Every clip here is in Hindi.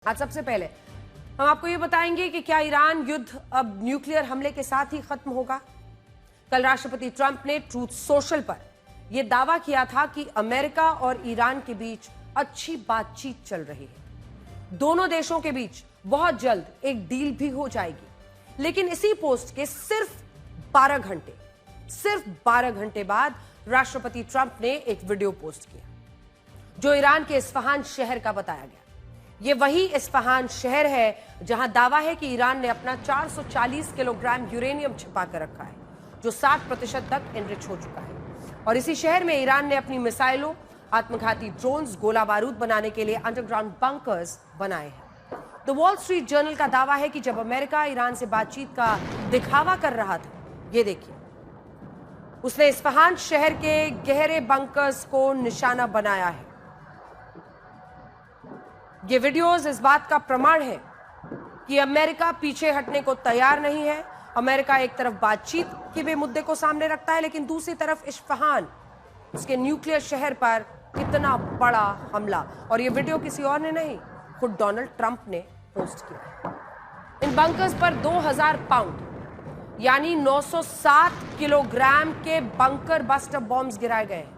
आज सबसे पहले हम आपको ये बताएंगे कि क्या ईरान युद्ध अब न्यूक्लियर हमले के साथ ही खत्म होगा। कल राष्ट्रपति ट्रंप ने ट्रूथ सोशल पर यह दावा किया था कि अमेरिका और ईरान के बीच अच्छी बातचीत चल रही है, दोनों देशों के बीच बहुत जल्द एक डील भी हो जाएगी। लेकिन इसी पोस्ट के सिर्फ 12 घंटे बाद राष्ट्रपति ट्रंप ने एक वीडियो पोस्ट किया जो ईरान के इस्फहान शहर का बताया गया। यह वही इस्फहान शहर है जहां दावा है कि ईरान ने अपना 440 किलोग्राम यूरेनियम छिपा कर रखा है, जो 60% तक एनरिच हो चुका है। और इसी शहर में ईरान ने अपनी मिसाइलों, आत्मघाती ड्रोन्स, गोला बारूद बनाने के लिए अंडरग्राउंड बंकर्स बनाए हैं। द वॉल स्ट्रीट जर्नल का दावा है कि जब अमेरिका ईरान से बातचीत का दिखावा कर रहा था, ये देखिए, उसने इस्फहान शहर के गहरे बंकर्स को निशाना बनाया है। ये वीडियोस इस बात का प्रमाण है कि अमेरिका पीछे हटने को तैयार नहीं है। अमेरिका एक तरफ बातचीत के भी मुद्दे को सामने रखता है, लेकिन दूसरी तरफ इस्फहान, उसके न्यूक्लियर शहर पर कितना बड़ा हमला। और ये वीडियो किसी और ने नहीं, खुद डोनाल्ड ट्रंप ने पोस्ट किया। इन बंकर्स पर 2000 पाउंड यानी 907 किलोग्राम के बंकर बस्टर बॉम्ब्स गिराए गए हैं,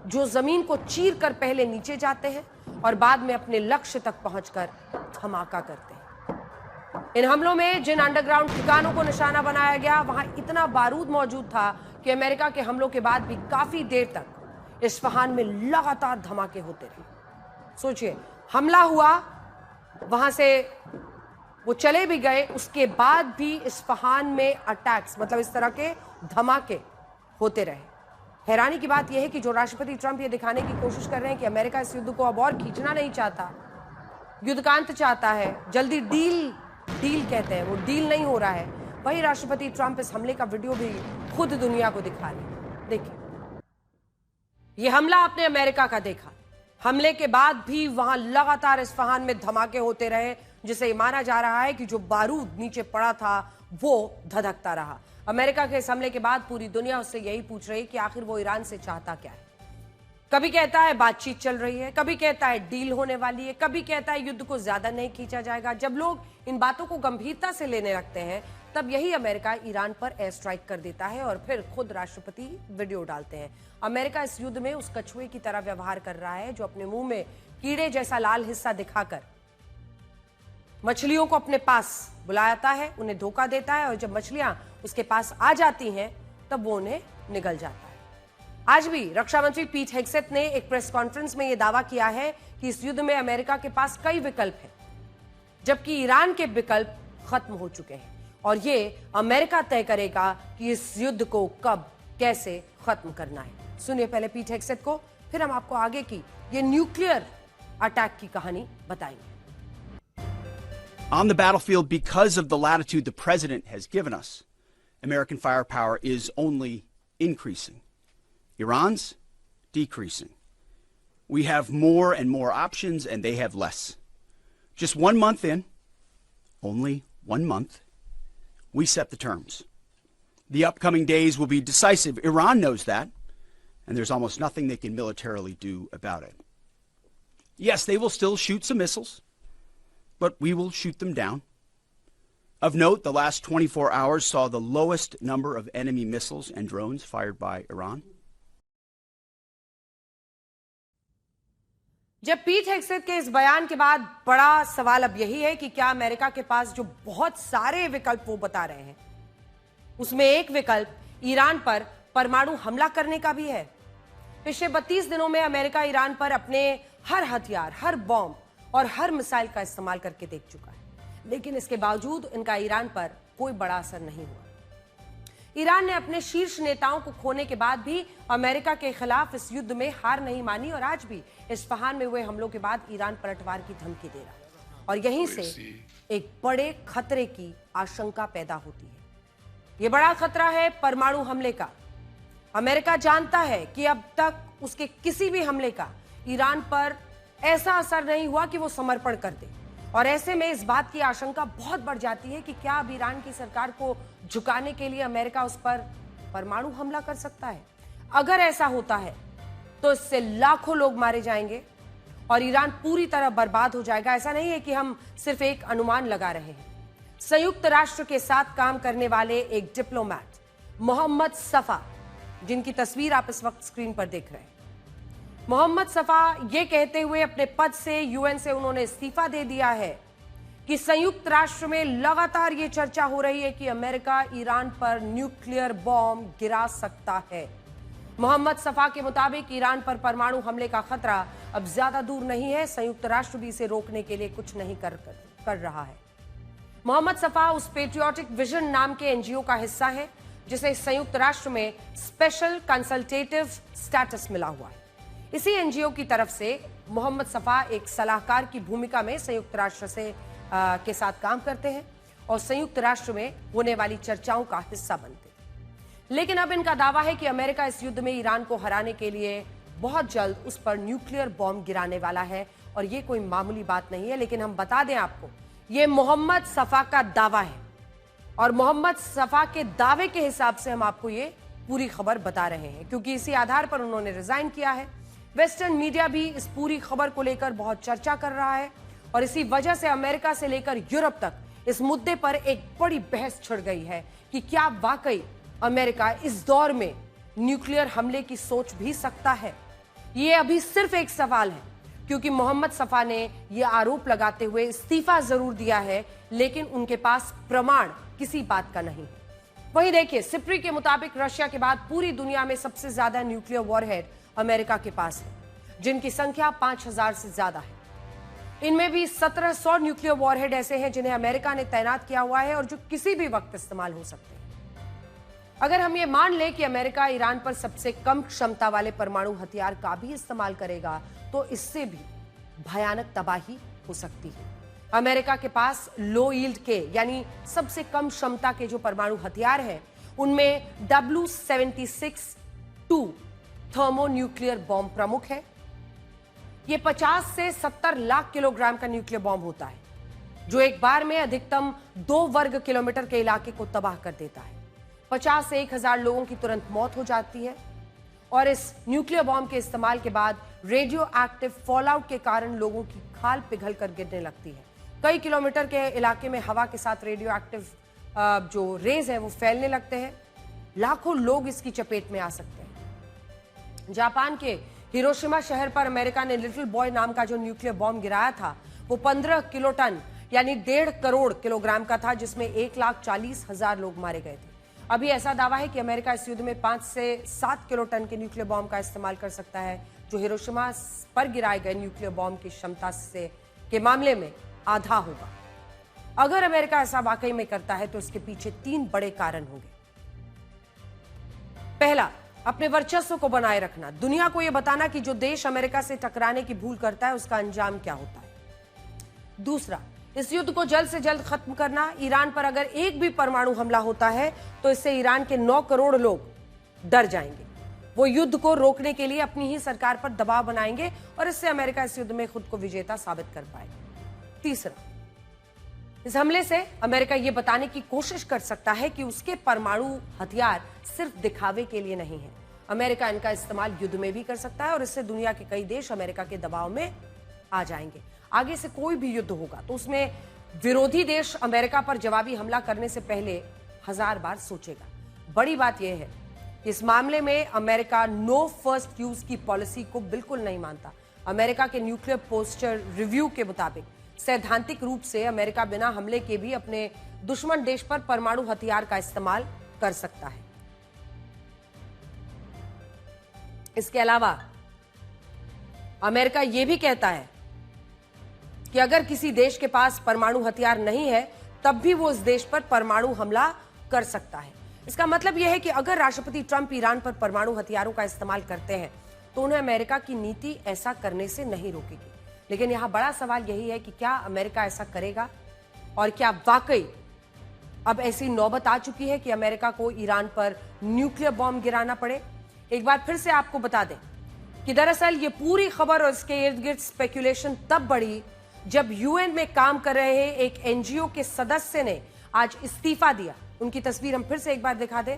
जो जमीन को चीर कर पहले नीचे जाते हैं और बाद में अपने लक्ष्य तक पहुंचकर धमाका करते हैं। इन हमलों में जिन अंडरग्राउंड ठिकानों को निशाना बनाया गया, वहां इतना बारूद मौजूद था कि अमेरिका के हमलों के बाद भी काफी देर तक इस्फहान में लगातार धमाके होते रहे। सोचिए, हमला हुआ, वहां से वो चले भी गए, उसके बाद भी इस्फहान में अटैक्स, मतलब इस तरह के धमाके होते रहे। हैरानी की बात यह है कि जो राष्ट्रपति ट्रंप ये दिखाने की कोशिश कर रहे हैं कि अमेरिका इस युद्ध को अब और खींचना नहीं चाहता, युद्ध का अंत चाहता है, जल्दी डील कहते हैं, वो डील नहीं हो रहा है, वही राष्ट्रपति ट्रंप इस हमले का वीडियो भी खुद दुनिया को दिखा रहे। देखिए, ये हमला आपने अमेरिका का देखा, हमले के बाद भी वहां लगातार इस्फहान में धमाके होते रहे, जिसे माना जा रहा है कि जो बारूद नीचे पड़ा था वो धधकता रहा। अमेरिका के इस हमले के बाद पूरी दुनिया उससे यही पूछ रही कि आखिर वो ईरान से चाहता क्या है। कभी कहता है बातचीत चल रही है, कभी कहता है डील होने वाली है, कभी कहता है युद्ध को ज्यादा नहीं खींचा जाएगा। जब लोग इन बातों को गंभीरता से लेने लगते हैं, तब यही अमेरिका ईरान पर एयर स्ट्राइक कर देता है और फिर खुद राष्ट्रपति वीडियो डालते हैं। अमेरिका इस युद्ध में उस कछुए की तरह व्यवहार कर रहा है जो अपने मुंह में कीड़े जैसा लाल हिस्सा दिखाकर मछलियों को अपने पास बुलाता है, उन्हें धोखा देता है, और जब मछलियां उसके पास आ जाती हैं तब वो उन्हें निगल जाता है। आज भी रक्षा मंत्री पीट हेग्सेथ ने एक प्रेस कॉन्फ्रेंस में यह दावा किया है कि इस युद्ध में अमेरिका के पास कई विकल्प हैं, जबकि ईरान के विकल्प खत्म हो चुके हैं और ये अमेरिका तय करेगा कि इस युद्ध को कब कैसे खत्म करना है। सुनिए पहले पीट हेग्सेथ को, फिर हम आपको आगे की ये न्यूक्लियर अटैक की कहानी बताएंगे। On the battlefield, because of the latitude the president has given us, American firepower is only increasing. Iran's decreasing. We have more and more options, and they have less. Just 1 month in, only 1 month, we set the terms. The upcoming days will be decisive. Iran knows that, and there's almost nothing they can militarily do about it. Yes, they will still shoot some missiles, but we will shoot them down. Of note, the last 24 hours saw the lowest number of enemy missiles and drones fired by Iran. जब पीट हेग्सेथ के इस बयान के बाद बड़ा सवाल अब यही है कि क्या अमेरिका के पास जो बहुत सारे विकल्प वो बता रहे हैं, उसमें एक विकल्प ईरान पर परमाणु हमला करने का भी है। पिछले 32 दिनों में अमेरिका ईरान पर अपने हर हथियार, हर बॉम्ब और हर मिसाइल का इस्तेमाल करके देख चुका है, लेकिन इसके बावजूद इनका ईरान पर कोई बड़ा असर नहीं हुआ। ईरान ने अपने शीर्ष नेताओं को खोने के बाद भी अमेरिका के खिलाफ इस युद्ध में हार नहीं मानी और आज भी इस्फहान में हुए हमलों के बाद ईरान पलटवार की धमकी दे रहा है और यहीं से एक बड़े खतरे की आशंका पैदा होती है। यह बड़ा खतरा है परमाणु हमले का। अमेरिका जानता है कि अब तक उसके किसी भी हमले का ईरान पर ऐसा असर नहीं हुआ कि वो समर्पण कर दे, और ऐसे में इस बात की आशंका बहुत बढ़ जाती है कि क्या अब ईरान की सरकार को झुकाने के लिए अमेरिका उस पर परमाणु हमला कर सकता है। अगर ऐसा होता है तो इससे लाखों लोग मारे जाएंगे, और ईरान पूरी तरह बर्बाद हो जाएगा। ऐसा नहीं है कि हम सिर्फ एक अनुमान लगा रहे हैं। संयुक्त राष्ट्र के साथ काम करने वाले एक डिप्लोमैट मोहम्मद सफा, जिनकी तस्वीर आप इस वक्त स्क्रीन पर देख रहे हैं, मोहम्मद सफा ये कहते हुए अपने पद से यूएन से उन्होंने इस्तीफा दे दिया है कि संयुक्त राष्ट्र में लगातार ये चर्चा हो रही है कि अमेरिका ईरान पर न्यूक्लियर बॉम्ब गिरा सकता है। मोहम्मद सफा के मुताबिक ईरान पर परमाणु हमले का खतरा अब ज्यादा दूर नहीं है। संयुक्त राष्ट्र भी इसे रोकने के लिए कुछ नहीं कर रहा है। मोहम्मद सफा उस पेट्रियोटिक विजन नाम के एनजीओ का हिस्सा है जिसे संयुक्त राष्ट्र में स्पेशल कंसल्टेटिव स्टेटस मिला हुआ है। इसी एनजीओ की तरफ से मोहम्मद सफा एक सलाहकार की भूमिका में संयुक्त राष्ट्र से के साथ काम करते हैं और संयुक्त राष्ट्र में होने वाली चर्चाओं का हिस्सा बनते हैं। लेकिन अब इनका दावा है कि अमेरिका इस युद्ध में ईरान को हराने के लिए बहुत जल्द उस पर न्यूक्लियर बॉम्ब गिराने वाला है और ये कोई मामूली बात नहीं है। लेकिन हम बता दें आपको, ये मोहम्मद सफा का दावा है और मोहम्मद सफा के दावे के हिसाब से हम आपको ये पूरी खबर बता रहे हैं, क्योंकि इसी आधार पर उन्होंने रिजाइन किया है। वेस्टर्न मीडिया भी इस पूरी खबर को लेकर बहुत चर्चा कर रहा है और इसी वजह से अमेरिका से लेकर यूरोप तक इस मुद्दे पर एक बड़ी बहस छिड़ गई है कि क्या वाकई अमेरिका इस दौर में न्यूक्लियर हमले की सोच भी सकता है। ये अभी सिर्फ एक सवाल है, क्योंकि मोहम्मद सफा ने यह आरोप लगाते हुए इस्तीफा जरूर दिया है, लेकिन उनके पास प्रमाण किसी बात का नहीं है। वहीं देखिए, सिप्री के मुताबिक रशिया के बाद पूरी दुनिया में सबसे ज्यादा न्यूक्लियर वॉरहेड अमेरिका के पास है, जिनकी संख्या 5000 से ज्यादा है। इनमें भी 1700 न्यूक्लियर वॉरहेड ऐसे हैं जिन्हें अमेरिका ने तैनात किया हुआ है और जो किसी भी वक्त इस्तेमाल हो सकते हैं। अगर हम ये मान लें कि अमेरिका ईरान पर सबसे कम क्षमता वाले परमाणु हथियार का भी इस्तेमाल करेगा, तो इससे भी भयानक तबाही हो सकती है। अमेरिका के पास लो यील्ड के यानी सबसे कम क्षमता के जो परमाणु हथियार हैं, उनमें W76-2 थर्मोन्यूक्लियर बॉम्ब प्रमुख है। यह 50 से 70 लाख किलोग्राम का न्यूक्लियर बॉम्ब होता है, जो एक बार में अधिकतम 2 वर्ग किलोमीटर के इलाके को तबाह कर देता है। 50 से 1000 लोगों की तुरंत मौत हो जाती है और इस न्यूक्लियर बॉम्ब के इस्तेमाल के बाद रेडियो एक्टिव फॉलआउट के कारण लोगों की खाल पिघल कर गिरने लगती है। कई किलोमीटर के इलाके में हवा के साथ रेडियो एक्टिव जो रेज है वो फैलने लगते हैं। लाखों लोग इसकी चपेट में आ सकते हैं। जापान के हिरोशिमा शहर पर अमेरिका ने लिटिल बॉय नाम का जो न्यूक्लियर बॉम्ब गिराया था, वो 15 किलोटन यानी 1.5 करोड़ किलोग्राम का था, जिसमें 1,40,000 लोग मारे गए थे। अभी ऐसा दावा है कि अमेरिका इस युद्ध में 5 से 7 किलोटन के न्यूक्लियर बॉम्ब का इस्तेमाल कर सकता है, जो हिरोशिमा पर गिराए गए न्यूक्लियर बॉम्ब की क्षमता से के मामले में आधा होगा। अगर अमेरिका ऐसा वाकई में करता है तो इसके पीछे 3 बड़े कारण होंगे। पहला, अपने वर्चस्व को बनाए रखना, दुनिया को यह बताना कि जो देश अमेरिका से टकराने की भूल करता है उसका अंजाम क्या होता है। दूसरा, इस युद्ध को जल्द से जल्द खत्म करना। ईरान पर अगर एक भी परमाणु हमला होता है तो इससे ईरान के 9 करोड़ लोग डर जाएंगे। वो युद्ध को रोकने के लिए अपनी ही सरकार पर दबाव बनाएंगे और इससे अमेरिका इस युद्ध में खुद को विजेता साबित कर पाएगा। तीसरा, इस हमले से अमेरिका ये बताने की कोशिश कर सकता है कि उसके परमाणु हथियार सिर्फ दिखावे के लिए नहीं है। अमेरिका इनका इस्तेमाल युद्ध में भी कर सकता है और इससे दुनिया के कई देश अमेरिका के दबाव में आ जाएंगे। आगे से कोई भी युद्ध होगा तो उसमें विरोधी देश अमेरिका पर जवाबी हमला करने से पहले 1000 बार सोचेगा। बड़ी बात यह है कि इस मामले में अमेरिका नो फर्स्ट यूज की पॉलिसी को बिल्कुल नहीं मानता। अमेरिका के न्यूक्लियर पोस्चर रिव्यू के मुताबिक सैद्धांतिक रूप से अमेरिका बिना हमले के भी अपने दुश्मन देश पर परमाणु हथियार का इस्तेमाल कर सकता है। इसके अलावा अमेरिका यह भी कहता है कि अगर किसी देश के पास परमाणु हथियार नहीं है तब भी वो इस देश पर परमाणु हमला कर सकता है। इसका मतलब यह है कि अगर राष्ट्रपति ट्रंप ईरान पर परमाणु हथियारों का इस्तेमाल करते हैं तो उन्हें अमेरिका की नीति ऐसा करने से नहीं रोकेगी। लेकिन यहां बड़ा सवाल यही है कि क्या अमेरिका ऐसा करेगा और क्या वाकई अब ऐसी नौबत आ चुकी है कि अमेरिका को ईरान पर न्यूक्लियर बॉम्ब गिराना पड़े। एक बार फिर से आपको बता दें कि दरअसल ये पूरी खबर और इसके इर्द गिर्द स्पेकुलेशन तब बढ़ी जब यूएन में काम कर रहे एक एनजीओ के सदस्य ने आज इस्तीफा दिया। उनकी तस्वीर हम फिर से एक बार दिखा दें,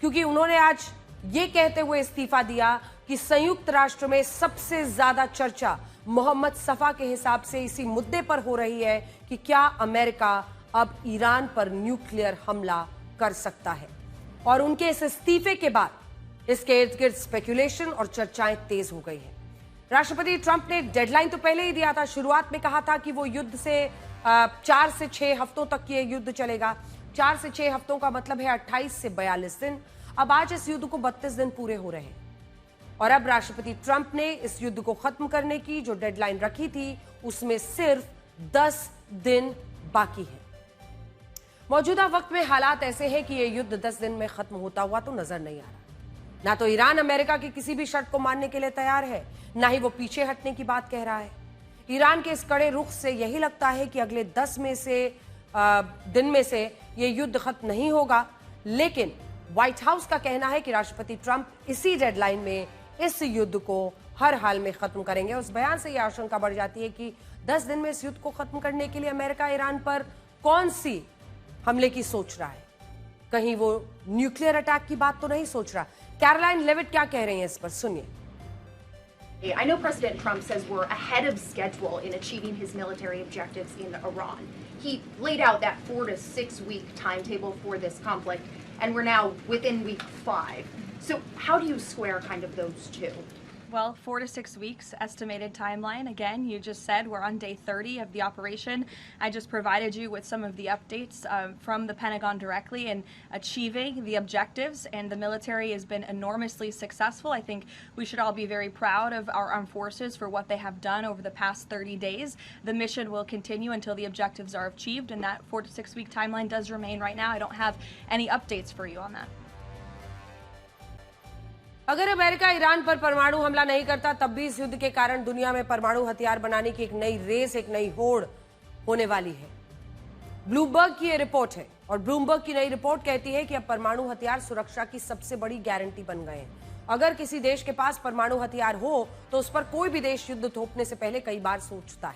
क्योंकि उन्होंने आज ये कहते हुए इस्तीफा दिया कि संयुक्त राष्ट्र में सबसे ज्यादा चर्चा मोहम्मद सफा के हिसाब से इसी मुद्दे पर हो रही है कि क्या अमेरिका अब ईरान पर न्यूक्लियर हमला कर सकता है। और उनके इस इस्तीफे के बाद इसके इर्द गिर्द स्पेकुलेशन और चर्चाएं तेज हो गई हैं। राष्ट्रपति ट्रंप ने डेडलाइन तो पहले ही दिया था, शुरुआत में कहा था कि वो युद्ध से 4 से 6 हफ्तों तक ये युद्ध चलेगा। 4 से 6 हफ्तों का मतलब है 28 से 42 दिन। अब आज इस युद्ध को 32 दिन पूरे हो रहे हैं और अब राष्ट्रपति ट्रंप ने इस युद्ध को खत्म करने की जो डेडलाइन रखी थी उसमें सिर्फ 10 दिन बाकी है। मौजूदा वक्त में हालात ऐसे हैं कि यह युद्ध 10 दिन में खत्म होता हुआ तो नजर नहीं आ रहा। ना तो ईरान अमेरिका की किसी भी शर्त को मानने के लिए तैयार है, ना ही वो पीछे हटने की बात कह रहा है। ईरान के इस कड़े रुख से यही लगता है कि अगले 10 दिन में से ये युद्ध खत्म नहीं होगा। लेकिन व्हाइट हाउस का कहना है कि राष्ट्रपति ट्रंप इसी डेडलाइन में इस युद्ध को हर हाल में खत्म करेंगे। उस बयान से यह आशंका बढ़ जाती है कि 10 दिन में इस युद्ध को खत्म करने के लिए अमेरिका ईरान पर कौन सी हमले की सोच रहा है। कहीं वो न्यूक्लियर अटैक की बात तो नहीं सोच रहा। कैरोलाइन लेविट क्या कह रही हैं इस पर, सुनिए। I know President Trump says we're ahead of schedule in achieving his military objectives in Iran. He laid out that 4 to 6 week timetable for this conflict, and we're now within week 5. So how do you square kind of those two? Well, 4 to 6 weeks estimated timeline. Again, you just said we're on day 30 of the operation. I just provided you with some of the updates from the Pentagon directly in achieving the objectives, and the military has been enormously successful. I think we should all be very proud of our armed forces for what they have done over the past 30 days. The mission will continue until the objectives are achieved, and that 4 to 6 week timeline does remain right now. I don't have any updates for you on that. अगर अमेरिका ईरान पर परमाणु हमला नहीं करता तब भी इस युद्ध के कारण दुनिया में परमाणु हथियार बनाने की एक नई रेस, एक नई होड़ होने वाली है। ब्लूमबर्ग की ये रिपोर्ट है और ब्लूमबर्ग की नई रिपोर्ट कहती है कि अब परमाणु हथियार सुरक्षा की सबसे बड़ी गारंटी बन गए हैं। अगर किसी देश के पास परमाणु हथियार हो तो उस पर कोई भी देश युद्ध थोपने से पहले कई बार सोचता है।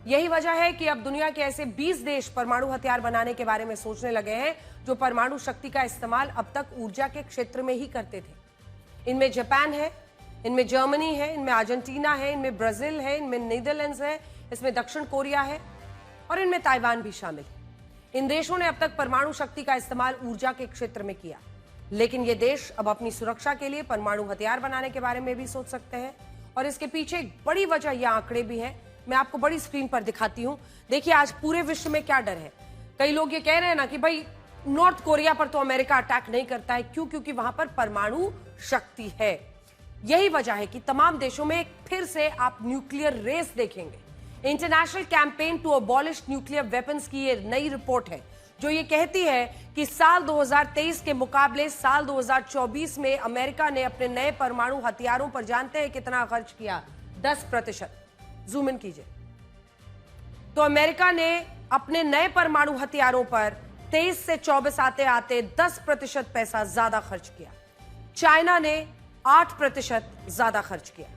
यही वजह है कि अब दुनिया के ऐसे 20 देश परमाणु हथियार बनाने के बारे में सोचने लगे हैं जो परमाणु शक्ति का इस्तेमाल अब तक ऊर्जा के क्षेत्र में ही करते थे। इनमें जापान है, इनमें जर्मनी है, इनमें अर्जेंटीना है, इनमें ब्राजील है, इनमें नीदरलैंड्स है, इसमें दक्षिण कोरिया है और इनमें ताइवान भी शामिल है। इन देशों ने अब तक परमाणु शक्ति का इस्तेमाल ऊर्जा के क्षेत्र में किया, लेकिन ये देश अब अपनी सुरक्षा के लिए परमाणु हथियार बनाने के बारे में भी सोच सकते हैं और इसके पीछे एक बड़ी वजह यह आंकड़े भी है। मैं आपको बड़ी स्क्रीन पर दिखाती हूं। देखिए आज पूरे विश्व में क्या डर है। कई लोग ये कह रहे हैं ना कि भाई नॉर्थ कोरिया पर तो अमेरिका अटैक नहीं करता है, क्यों? क्योंकि वहां पर परमाणु शक्ति है। यही वजह है कि तमाम देशों में फिर से आप न्यूक्लियर रेस देखेंगे। International Campaign to Abolish Nuclear Weapons की ये नई रिपोर्ट है जो ये कहती है कि साल 2023 के मुकाबले साल 2024 में अमेरिका ने अपने नए परमाणु हथियारों पर जानते हैं कितना खर्च किया? 10%। जूम इन कीजिए तो अमेरिका ने अपने नए परमाणु हथियारों पर 23 से 24 आते आते 10% पैसा ज्यादा खर्च किया। चाइना ने 8% ज्यादा खर्च किया।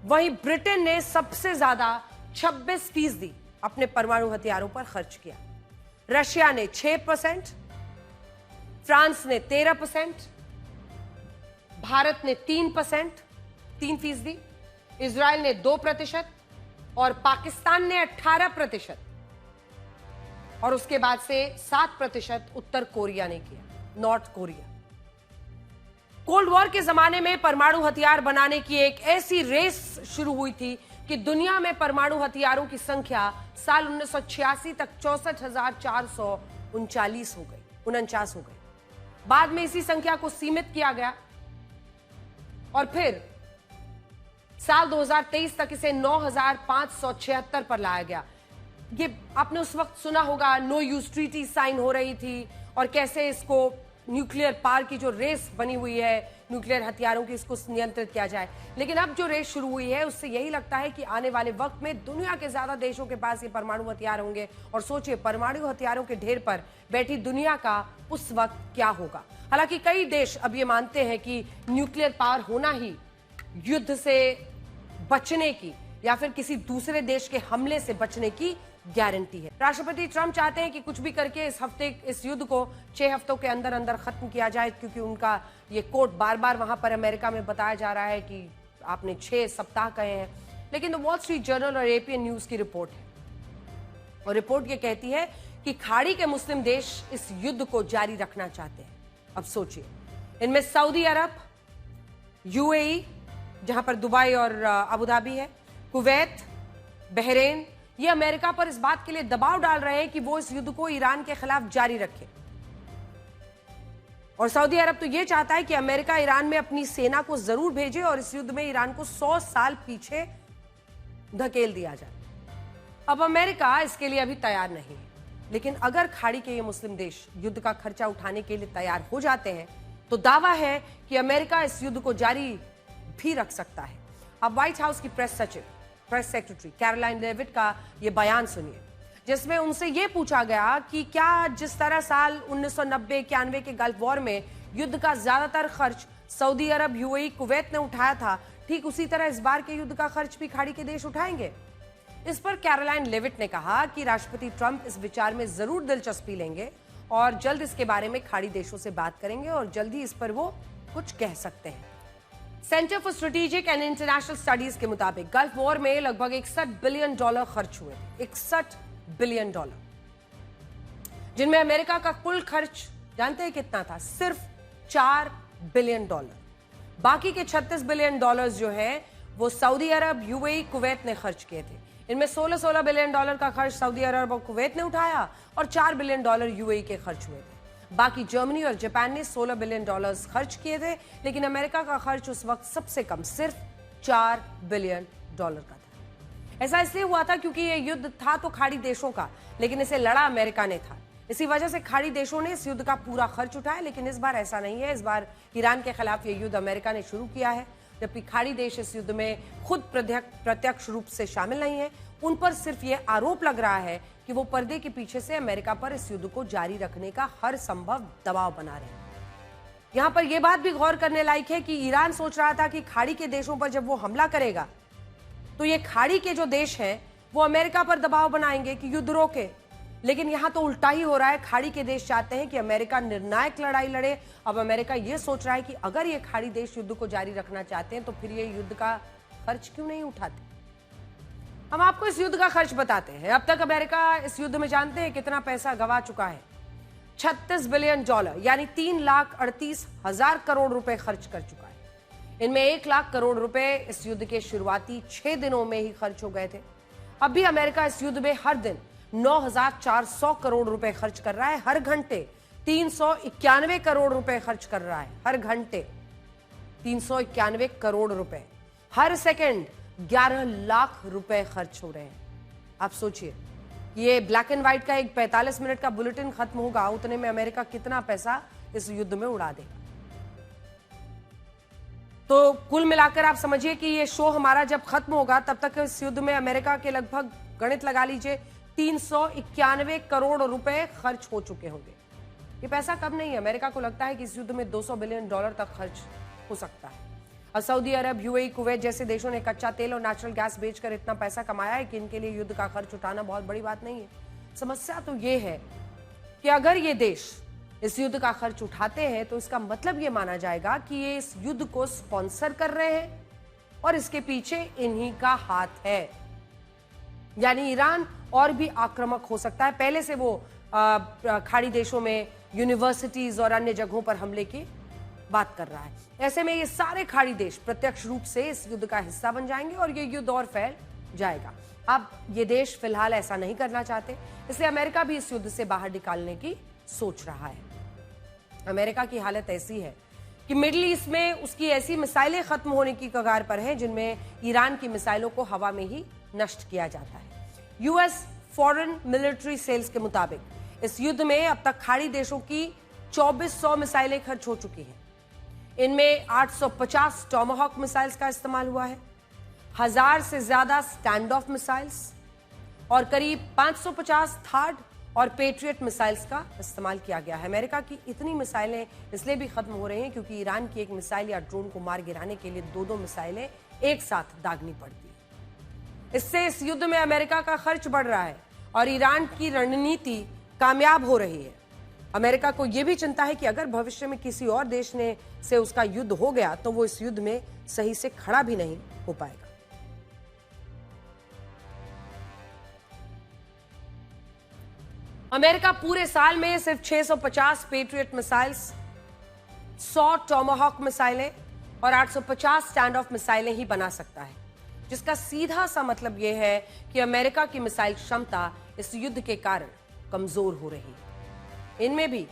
वहीं ब्रिटेन ने सबसे ज्यादा 26% अपने परमाणु हथियारों पर खर्च किया। रशिया ने 6%, फ्रांस ने 13%, भारत ने 3%, इजराइल ने 2% और पाकिस्तान ने 18%। और उसके बाद से 7% उत्तर कोरिया ने किया, नॉर्थ कोरिया। कोल्ड वॉर के जमाने में परमाणु हथियार बनाने की एक ऐसी रेस शुरू हुई थी कि दुनिया में परमाणु हथियारों की संख्या साल 1986 तक 64,439 हो गई। बाद में इसी संख्या को सीमित किया गया और फिर साल 2023 तक इसे 9,576 पर लाया गया। ये आपने उस वक्त सुना होगा, नो यूज ट्रीटी साइन हो रही थी और कैसे इसको न्यूक्लियर पार की जो रेस बनी हुई है न्यूक्लियर हथियारों की, इसको नियंत्रित किया जाए। लेकिन अब जो रेस शुरू हुई है उससे यही लगता है कि आने वाले वक्त में दुनिया के ज्यादा देशों के पास ये परमाणु हथियार होंगे और सोचिए परमाणु हथियारों के ढेर पर बैठी दुनिया का उस वक्त क्या होगा। हालांकि कई देश अब ये मानते हैं कि न्यूक्लियर पावर होना ही युद्ध से बचने की या फिर किसी दूसरे देश के हमले से बचने की गारंटी है। राष्ट्रपति ट्रंप चाहते हैं कि कुछ भी करके इस युद्ध को 6 हफ्तों के अंदर अंदर खत्म किया जाए, क्योंकि उनका ये कोट बार बार वहां पर अमेरिका में बताया जा रहा है कि आपने 6 सप्ताह कहे हैं। लेकिन द वॉल स्ट्रीट जर्नल और एपीएन न्यूज की रिपोर्ट है, और रिपोर्ट ये कहती है कि खाड़ी के मुस्लिम देश इस युद्ध को जारी रखना चाहते हैं। अब सोचिए, इनमें सऊदी अरब, यूएई, जहां पर दुबई और अबू धाबी है, कुवैत, बहरीन, ये अमेरिका पर इस बात के लिए दबाव डाल रहे हैं कि वो इस युद्ध को ईरान के खिलाफ जारी रखे। और सऊदी अरब तो ये चाहता है कि अमेरिका ईरान में अपनी सेना को जरूर भेजे और इस युद्ध में ईरान को 100 साल पीछे धकेल दिया जाए। अब अमेरिका इसके लिए अभी तैयार नहीं है, लेकिन अगर खाड़ी के ये मुस्लिम देश युद्ध का खर्चा उठाने के लिए तैयार हो जाते हैं तो दावा है कि अमेरिका इस युद्ध को जारी भी रख सकता है। अब व्हाइट हाउस की प्रेस सेक्रेटरी कैरोलाइन लेविट का यह बयान सुनिए, जिसमें उनसे यह पूछा गया कि क्या जिस तरह साल 1990-91 के गल्फ वॉर में युद्ध का ज्यादातर खर्च सऊदी अरब, यूएई, कुवैत ने उठाया था, ठीक उसी तरह इस बार के युद्ध का खर्च भी खाड़ी के देश उठाएंगे। इस पर कैरोलाइन लेविट ने कहा कि राष्ट्रपति ट्रंप इस विचार में जरूर दिलचस्पी लेंगे और जल्द इसके बारे में खाड़ी देशों से बात करेंगे और जल्द ही इस पर वो कुछ कह सकते हैं। Centre for strategic and international studies के मुताबिक गल्फ वॉर में लगभग $61 बिलियन खर्च हुए, $61 बिलियन, जिनमें अमेरिका का कुल खर्च जानते हैं कितना था? सिर्फ $4 बिलियन। बाकी के $36 बिलियन जो है वो सऊदी अरब, यूएई, कुवैत ने खर्च किए थे। इनमें 16 बिलियन डॉलर का खर्च सऊदी अरब और कुवैत ने उठाया और $4 बिलियन यूएई के खर्च हुए थे। बाकी जर्मनी और जापान ने $16 बिलियन खर्च किए थे, लेकिन अमेरिका का खर्च उस वक्त सबसे कम सिर्फ $4 बिलियन का था। ऐसा इसलिए हुआ था क्योंकि ये युद्ध था तो खाड़ी देशों का, लेकिन इसे लड़ा अमेरिका ने था। इसी वजह से खाड़ी देशों ने इस युद्ध का पूरा खर्च उठाया, लेकिन इस बार ऐसा नहीं है। इस बार ईरान के खिलाफ ये युद्ध अमेरिका ने शुरू किया है, जबकि खाड़ी देश इस युद्ध में खुद प्रत्यक्ष रूप से शामिल नहीं है। उन पर सिर्फ ये आरोप लग रहा है कि वो पर्दे के पीछे से अमेरिका पर इस युद्ध को जारी रखने का हर संभव दबाव बना रहे हैं। यहां पर यह बात भी गौर करने लायक है कि ईरान सोच रहा था कि खाड़ी के देशों पर जब वो हमला करेगा तो ये खाड़ी के जो देश हैं वो अमेरिका पर दबाव बनाएंगे कि युद्ध रोके, लेकिन यहां तो उल्टा ही हो रहा है। खाड़ी के देश चाहते हैं कि अमेरिका निर्णायक लड़ाई लड़े। अब अमेरिका यह सोच रहा है कि अगर ये खाड़ी देश युद्ध को जारी रखना चाहते हैं तो फिर ये युद्ध का खर्च क्यों नहीं उठाते। हम आपको इस युद्ध का खर्च बताते हैं। अब तक अमेरिका इस युद्ध में जानते हैं कितना पैसा गंवा चुका है? $36 बिलियन, यानी 3,38,000 करोड़ रुपए खर्च कर चुका है। इनमें 1 लाख करोड़ रुपए इस युद्ध के शुरुआती 6 दिनों में ही खर्च हो गए थे। अब भी अमेरिका इस युद्ध में हर दिन 9,400 करोड़ रुपए खर्च कर रहा है। हर घंटे 391 करोड़ रुपए खर्च कर रहा है। हर घंटे 391 करोड़ रुपए। हर सेकंड 11 लाख रुपए खर्च हो रहे हैं। आप सोचिए, ये ब्लैक एंड व्हाइट का एक 45 मिनट का बुलेटिन खत्म होगा, उतने में अमेरिका कितना पैसा इस युद्ध में उड़ा देगा। तो कुल मिलाकर आप समझिए कि ये शो हमारा जब खत्म होगा तब तक इस युद्ध में अमेरिका के लगभग, गणित लगा लीजिए, 391 करोड़ रुपए खर्च हो चुके होंगे। ये पैसा कम नहीं है। अमेरिका को लगता है कि इस युद्ध में $200 बिलियन तक खर्च हो सकता है। और सऊदी अरब, यूएई, कुवैत जैसे देशों ने कच्चा तेल और नेचुरल गैस बेचकर इतना पैसा कमाया है कि इनके लिए युद्ध का खर्च उठाना बहुत बड़ी बात नहीं है। समस्या तो ये है कि अगर ये देश इस युद्ध का खर्च उठाते हैं तो इसका मतलब ये माना जाएगा कि ये इस युद्ध को स्पॉन्सर कर रहे हैं और इसके पीछे इन्हीं का हाथ है। यानी ईरान और भी आक्रामक हो सकता है। पहले से वो खाड़ी देशों में यूनिवर्सिटीज और अन्य जगहों पर हमले की बात कर रहा है। ऐसे में ये सारे खाड़ी देश प्रत्यक्ष रूप से इस युद्ध का हिस्सा बन जाएंगे और ये युद्ध और फैल जाएगा। अब ये देश फिलहाल ऐसा नहीं करना चाहते, इसलिए अमेरिका भी इस युद्ध से बाहर निकालने की सोच रहा है। अमेरिका की हालत ऐसी है कि मिडिल ईस्ट में उसकी ऐसी मिसाइलें खत्म होने की कगार पर हैं जिनमें ईरान की मिसाइलों को हवा में ही नष्ट किया जाता है। यूएस फॉरेन मिलिट्री सेल्स के मुताबिक इस युद्ध में अब तक खाड़ी देशों की 2400 मिसाइलें खर्च हो चुकी हैं। इनमें 850 टॉमाहॉक मिसाइल्स का इस्तेमाल हुआ है, 1000 से ज्यादा स्टैंड ऑफ मिसाइल्स और करीब 550 थार्ड और पेट्रियट मिसाइल्स का इस्तेमाल किया गया है। अमेरिका की इतनी मिसाइलें इसलिए भी खत्म हो रही हैं क्योंकि ईरान की एक मिसाइल या ड्रोन को मार गिराने के लिए 2-2 मिसाइलें एक साथ दागनी पड़ती है। इससे इस युद्ध में अमेरिका का खर्च बढ़ रहा है और ईरान की रणनीति कामयाब हो रही है। अमेरिका को यह भी चिंता है कि अगर भविष्य में किसी और देश ने से उसका युद्ध हो गया तो वो इस युद्ध में सही से खड़ा भी नहीं हो पाएगा। अमेरिका पूरे साल में सिर्फ 650 पेट्रियट मिसाइल्स, 100 टॉमाहॉक मिसाइलें और 850 स्टैंड ऑफ मिसाइलें ही बना सकता है, जिसका सीधा सा मतलब यह है कि अमेरिका की मिसाइल क्षमता इस युद्ध के कारण कमजोर हो रही है। इनमें भी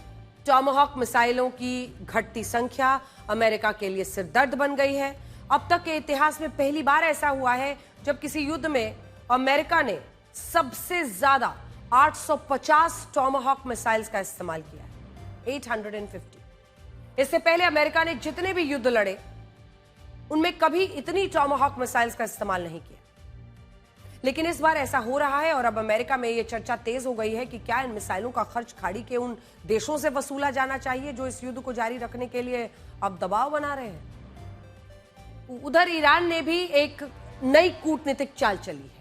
टॉमाहॉक मिसाइलों की घटती संख्या अमेरिका के लिए सिरदर्द बन गई है। अब तक के इतिहास में पहली बार ऐसा हुआ है जब किसी युद्ध में अमेरिका ने सबसे ज्यादा 850 टॉमाहॉक मिसाइल्स का इस्तेमाल किया है, 850। इससे पहले अमेरिका ने जितने भी युद्ध लड़े उनमें कभी इतनी टॉमाहॉक मिसाइल्स का इस्तेमाल नहीं किया, लेकिन इस बार ऐसा हो रहा है और अब अमेरिका में यह चर्चा तेज हो गई है कि क्या इन मिसाइलों का खर्च खाड़ी के उन देशों से वसूला जाना चाहिए जो इस युद्ध को जारी रखने के लिए अब दबाव बना रहे हैं। उधर ईरान ने भी एक नई कूटनीतिक चाल चली है।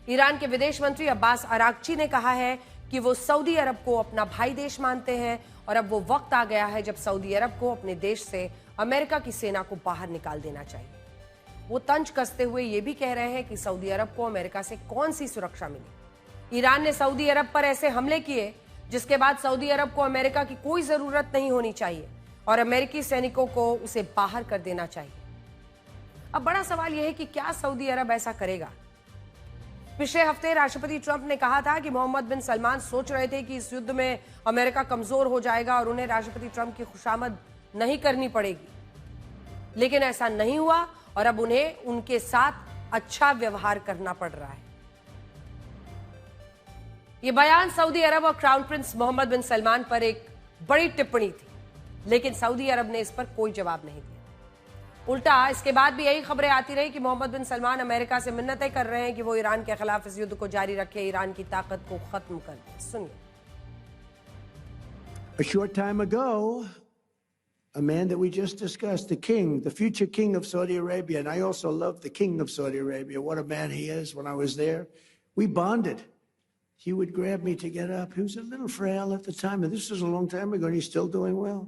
ईरान के विदेश मंत्री अब्बास अरागची ने कहा है कि वो सऊदी अरब को अपना भाई देश मानते हैं और अब वो वक्त आ गया है जब सऊदी अरब को अपने देश से अमेरिका की सेना को बाहर निकाल देना चाहिए। वो तंज कसते हुए ये भी कह रहे हैं कि सऊदी अरब को अमेरिका से कौन सी सुरक्षा मिली। ईरान ने सऊदी अरब पर ऐसे हमले किए जिसके बाद सऊदी अरब को अमेरिका की कोई जरूरत नहीं होनी चाहिए और अमेरिकी सैनिकों को उसे बाहर कर देना चाहिए। अब बड़ा सवाल यह है कि क्या सऊदी अरब ऐसा करेगा। पिछले हफ्ते राष्ट्रपति ट्रंप ने कहा था कि मोहम्मद बिन सलमान सोच रहे थे कि इस युद्ध में अमेरिका कमजोर हो जाएगा और उन्हें राष्ट्रपति ट्रंप की खुशामद नहीं करनी पड़ेगी, लेकिन ऐसा नहीं हुआ और अब उन्हें उनके साथ अच्छा व्यवहार करना पड़ रहा है। यह बयान सऊदी अरब और क्राउन प्रिंस मोहम्मद बिन सलमान पर एक बड़ी टिप्पणी थी, लेकिन सऊदी अरब ने इस पर कोई जवाब नहीं दिया। उल्टा इसके बाद भी यही खबरें आती रही कि मोहम्मद बिन सलमान अमेरिका से मिन्नतें कर रहे हैं कि वो ईरान के खिलाफ इस युद्ध को जारी रखे, ईरान की ताकत को खत्म कर दे। सुनिए। A short time ago, a man that we just discussed, the king, the future king of Saudi Arabia, and I also love the king of Saudi Arabia. What a man he is. When I was there, we bonded. He would grab me to get up. He was a little frail at the time, and this was a long time ago, and he's still doing well.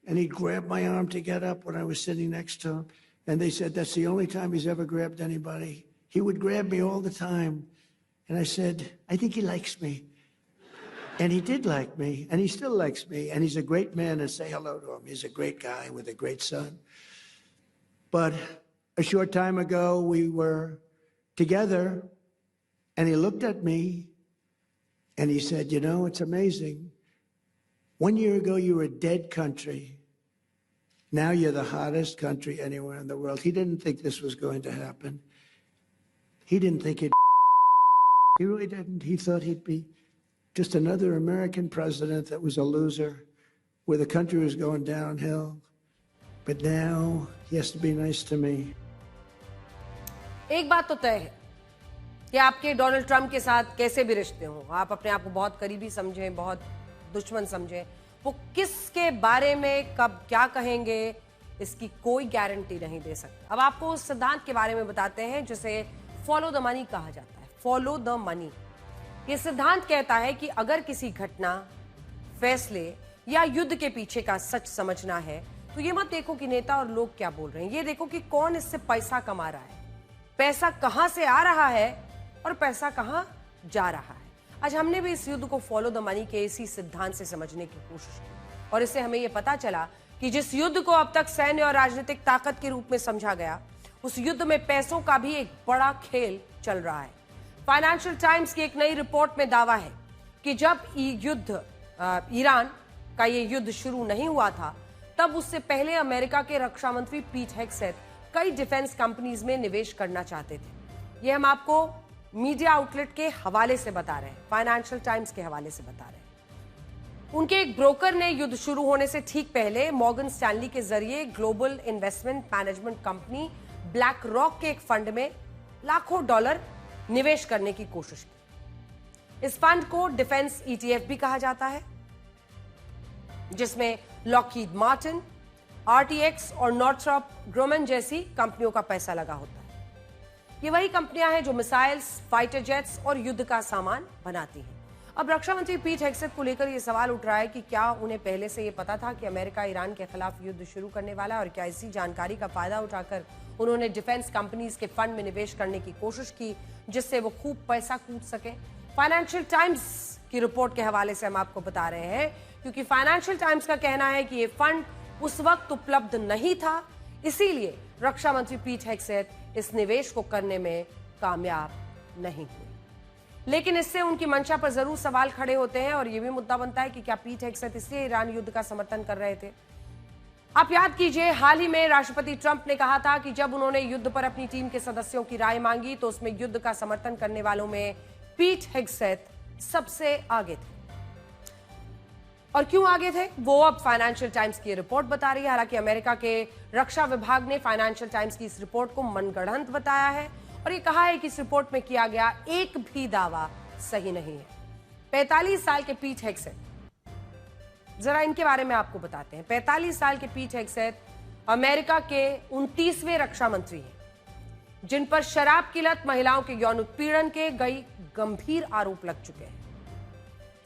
And he'd grab my arm to get up when I was sitting next to him. And they said that's the only time he's ever grabbed anybody. He would grab me all the time. And I said, I think he likes me. And he did like me, and he still likes me, and he's a great man, and say hello to him. He's a great guy with a great son. But a short time ago, we were together, and he looked at me, and he said, you know, it's amazing. 1 year ago, you were a dead country. Now you're the hottest country anywhere in the world. He didn't think this was going to happen. He didn't think it. He really didn't. He thought he'd be just another American president that was a loser, where the country was going downhill. But now he has to be nice to me. एक बात तो तय है कि आपके डोनाल्ड ट्रंप के साथ कैसे भी रिश्ते हों, आप अपने आप को बहुत करीबी समझें, बहुत दुश्मन समझें, वो किसके बारे में कब क्या कहेंगे इसकी कोई गारंटी नहीं दे सकता। अब आपको उस सिद्धांत के बारे में बताते हैं जिसे फॉलो द मनी कहा जाता है। फॉलो द मनी, ये सिद्धांत कहता है कि अगर किसी घटना, फैसले या युद्ध के पीछे का सच समझना है तो ये मत देखो कि नेता और लोग क्या बोल रहे हैं, ये देखो कि कौन इससे पैसा कमा रहा है, पैसा कहां से आ रहा है और पैसा कहां जा रहा है। आज हमने भी इस युद्ध को फॉलो द मनी के इसी सिद्धांत से समझने की कोशिश की और इससे हमें यह पता चला कि जिस युद्ध को अब तक सैन्य और राजनीतिक ताकत के रूप में समझा गया, उस युद्ध में पैसों का भी एक बड़ा खेल चल रहा है। फाइनेंशियल टाइम्स की एक नई रिपोर्ट में दावा है कि जब ईरान का ये युद्ध शुरू नहीं हुआ था, तब उससे पहले अमेरिका के रक्षा मंत्री पीट हेग्सेथ कई डिफेंस कंपनीज में निवेश करना चाहते थे। ये हम आपको मीडिया आउटलेट के हवाले से बता रहे हैं, फाइनेंशियल टाइम्स के हवाले से बता रहे हैं। उनके एक ब्रोकर ने युद्ध शुरू होने से ठीक पहले मॉर्गन स्टैनली के जरिए global investment management company black rock के एक फंड में लाखों डॉलर निवेश करने की कोशिश की। इस फंड को डिफेंस ETF भी कहा जाता है, जिसमें लॉकहीड मार्टिन, RTX और नॉर्थरॉप ग्रोमन जैसी कंपनियों का पैसा लगा होता है। ये वही कंपनियां हैं जो मिसाइल्स, फाइटर जेट्स और युद्ध का सामान बनाती हैं। अब रक्षा मंत्री पीट हेग्सेथ को लेकर यह सवाल उठ रहा है कि क्या उन्हें पहले से यह पता था कि अमेरिका ईरान के खिलाफ युद्ध शुरू करने वाला है और क्या इसी जानकारी का फायदा उठाकर उन्होंने डिफेंस कंपनीज के फंड में निवेश करने की कोशिश की जिससे वो खूब पैसा कूद सके। फाइनेंशियल टाइम्स की रिपोर्ट के हवाले से हम आपको बता रहे हैं, क्योंकि फाइनेंशियल टाइम्स का कहना है कि ये फंड उस वक्त उपलब्ध नहीं था, इसीलिए रक्षा मंत्री पीट हेग्सेथ इस निवेश को करने में कामयाब नहीं हुए। लेकिन इससे उनकी मंशा पर जरूर सवाल खड़े होते हैं और यह भी मुद्दा बनता है कि क्या पीट हेग्सेथ इसलिए ईरान युद्ध का समर्थन कर रहे थे। आप याद कीजिए, हाल ही में राष्ट्रपति ट्रंप ने कहा था कि जब उन्होंने युद्ध पर अपनी टीम के सदस्यों की राय मांगी तो उसमें युद्ध का समर्थन करने वालों में पीट हेग्सेथ सबसे आगे थे। और क्यों आगे थे वो अब फाइनेंशियल टाइम्स की रिपोर्ट बता रही है। हालांकि अमेरिका के रक्षा विभाग ने फाइनेंशियल टाइम्स की इस रिपोर्ट को मनगढ़ंत बताया है और ये कहा है कि इस रिपोर्ट में किया गया एक भी दावा सही नहीं है। 45 साल के पीट हेग्सेथ, जरा इनके बारे में आपको बताते हैं। 45 साल के पीट हेग्सेथ अमेरिका के 29वें रक्षा मंत्री हैं, जिन पर शराब की लत, महिलाओं के यौन उत्पीड़न के कई गंभीर आरोप लग चुके हैं।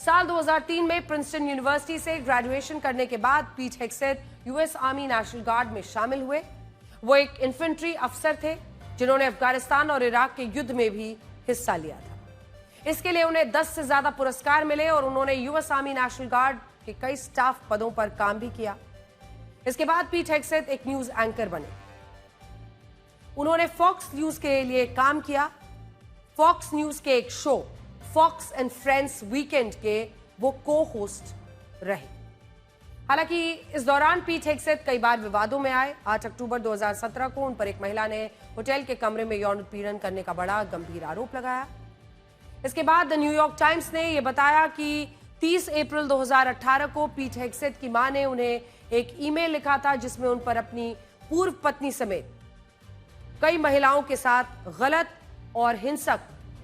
साल 2003 में प्रिंसटन यूनिवर्सिटी से ग्रेजुएशन करने के बाद पीट हेग्सेथ यूएस आर्मी नेशनल गार्ड में शामिल हुए। वो एक इन्फेंट्री अफसर थे जिन्होंने अफगानिस्तान और इराक के युद्ध में भी हिस्सा लिया था। इसके लिए उन्हें 10 से ज्यादा पुरस्कार मिले और उन्होंने यूएस आर्मी नेशनल गार्ड के कई स्टाफ पदों पर काम भी किया। इसके बाद पीट हेग्सेथ एक न्यूज एंकर बने। उन्होंने फॉक्स न्यूज के लिए काम किया। फॉक्स न्यूज के एक show Fox and Friends weekend के वो को होस्ट रहे। हालांकि इस दौरान पीट हेग्सेथ कई बार विवादों में आए। 8 अक्टूबर 2017 को उन पर एक महिला ने होटल के कमरे में यौन उत्पीड़न करने का बड़ा गंभीर आरोप लगाया। इसके बाद द न्यूयॉर्क टाइम्स ने यह बताया कि 30 अप्रैल 2018 को पीट हेग्सेथ की मां ने उन्हें एक ईमेल लिखा था जिसमें उन पर अपनी पूर्व पत्नी समेत कई महिलाओं के साथ गलत और हिंसक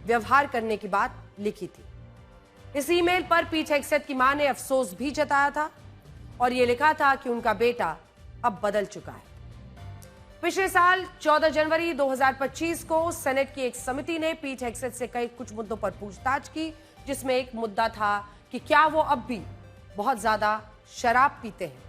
व्यवहार करने की बात लिखी थी। इस ईमेल पर पीट हेग्सेथ की मां ने अफसोस भी जताया था और यह लिखा था कि उनका बेटा अब बदल चुका है। पिछले साल 14 जनवरी 2025 को सेनेट की एक समिति ने पीट हेग्सेथ से कई कुछ मुद्दों पर पूछताछ की, जिसमें एक मुद्दा था कि क्या वो अब भी बहुत ज्यादा शराब पीते हैं।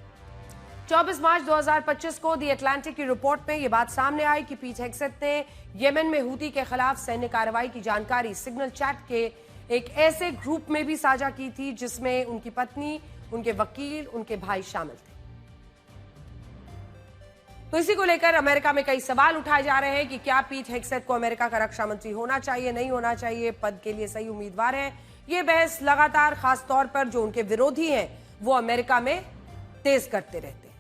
24 मार्च 2025 को दी अटलांटिक की रिपोर्ट में यह बात सामने आई कि पीट हेग्सेथ ने येमेन में हूती के खिलाफ सैन्य कार्रवाई की जानकारी सिग्नल चैट के एक ऐसे ग्रुप में भी साझा की थी जिसमें उनकी पत्नी, उनके वकील, उनके भाई शामिल थे। तो इसी को लेकर अमेरिका में कई सवाल उठाए जा रहे हैं कि क्या पीट हेग्सेथ को अमेरिका का रक्षा मंत्री होना चाहिए, नहीं होना चाहिए, पद के लिए सही उम्मीदवार है। ये बहस लगातार, खास तौर पर जो उनके विरोधी हैं वो अमेरिका में तेज करते रहते हैं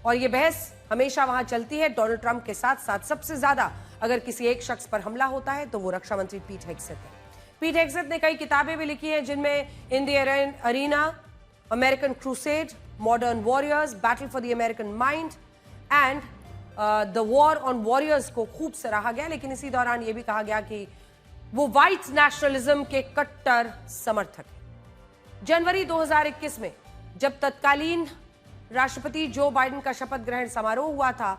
और ये बहस हमेशा वहां चलती है। डोनाल्ड ट्रंप के साथ साथ सबसे ज्यादा अगर किसी एक शख्स पर हमला होता है तो वो रक्षा मंत्री पीट हेग्सेथ है। पीट हेग्सेथ ने कई किताबें भी लिखी हैं जिनमें in the arena, American Crusade, Modern Warriors, Battle for the American Mind and the War on Warriors को खूब सराहा गया। लेकिन इसी दौरान यह भी कहा गया कि वो व्हाइट नेशनलिज्म के कट्टर समर्थक हैं। जनवरी 2021 में जब तत्कालीन राष्ट्रपति जो बाइडेन का शपथ ग्रहण समारोह हुआ था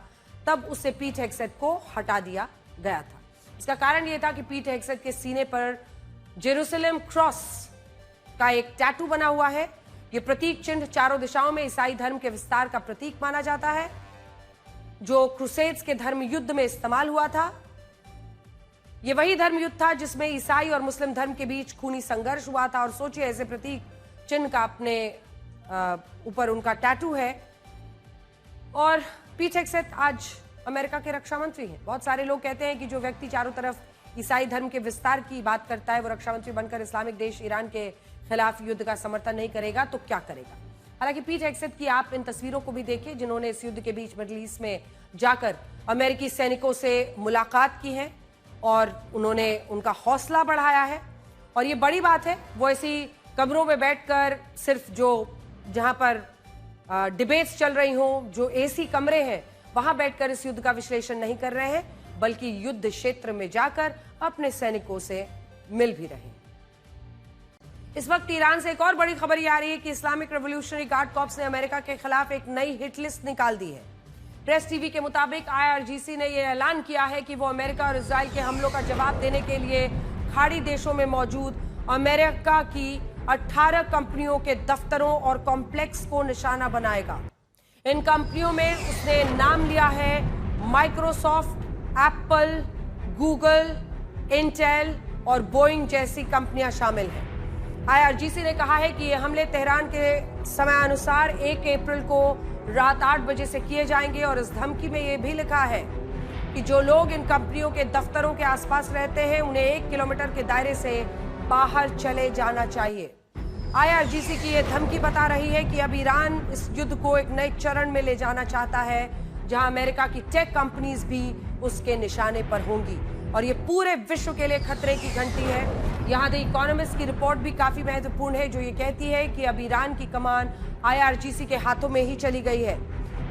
तब उससे पीट हेग्सेथ को हटा दिया गया था। इसका कारण यह था कि पीट हेग्सेथ के सीने पर जेरूसलम क्रॉस का एक टैटू बना हुआ है। यह प्रतीक चिन्ह चारों दिशाओं में ईसाई धर्म के विस्तार का प्रतीक माना जाता है, जो क्रूसेड्स के धर्म युद्ध में इस्तेमाल हुआ था। यह वही धर्म युद्ध था जिसमें ईसाई और मुस्लिम धर्म के बीच खूनी संघर्ष हुआ था। और सोचिए, ऐसे प्रतीक चिन्ह का अपने ऊपर उनका टैटू है। और पीट हेग्सेथ आज अमेरिका के रक्षा मंत्री हैं। बहुत सारे लोग कहते हैं कि जो व्यक्ति चारों तरफ ईसाई धर्म के विस्तार की बात करता है वो रक्षा मंत्री बनकर इस्लामिक देश ईरान के खिलाफ युद्ध का समर्थन नहीं करेगा तो क्या करेगा। हालांकि पीट हेग्सेथ की आप इन तस्वीरों को भी देखिए जिन्होंने इस युद्ध के बीच मिडिल ईस्ट में जाकर अमेरिकी सैनिकों से मुलाकात की है और उन्होंने उनका हौसला बढ़ाया है। और ये बड़ी बात है, वो ऐसी कमरों में बैठकर सिर्फ जो जहां पर डिबेट्स चल रही हों, जो एसी कमरे हैं, वहां बैठकर इस युद्ध का विश्लेषण नहीं कर रहे हैं, बल्कि युद्ध क्षेत्र में जाकर अपने सैनिकों से मिल भी रहे हैं। इस वक्त ईरान से एक और बड़ी खबर ये आ रही है कि इस्लामिक रेवोल्यूशनरी गार्ड कॉर्प्स ने अमेरिका के खिलाफ एक नई हिट लिस्ट निकाल दी है। प्रेस टीवी के मुताबिक IRGC ने यह ऐलान किया है कि वो अमेरिका और इजराइल के हमलों का जवाब देने के लिए खाड़ी देशों में मौजूद अमेरिका की 18 कंपनियों के दफ्तरों और कॉम्प्लेक्स को निशाना बनाएगा। इन कंपनियों में उसने नाम लिया है माइक्रोसॉफ्ट, एप्पल, गूगल, इंटेल और बोइंग जैसी कंपनियां शामिल हैं। IRGC ने कहा है कि ये हमले तेहरान के समयानुसार 1 अप्रैल को रात 8 बजे से किए जाएंगे और इस धमकी में ये भी लिखा है कि जो लोग इन कंपनियों के दफ्तरों के आसपास रहते हैं उन्हें 1 किलोमीटर के दायरे से बाहर चले जाना चाहिए। IRGC की यह धमकी बता रही है कि अब ईरान इस युद्ध को एक नए चरण में ले जाना चाहता है जहां अमेरिका की टेक कंपनीज भी उसके निशाने पर होंगी और ये पूरे विश्व के लिए खतरे की घंटी है। यहाँ द इकोनॉमिस्ट की रिपोर्ट भी काफी महत्वपूर्ण है जो ये कहती है कि अब ईरान की कमान IRGC के हाथों में ही चली गई है।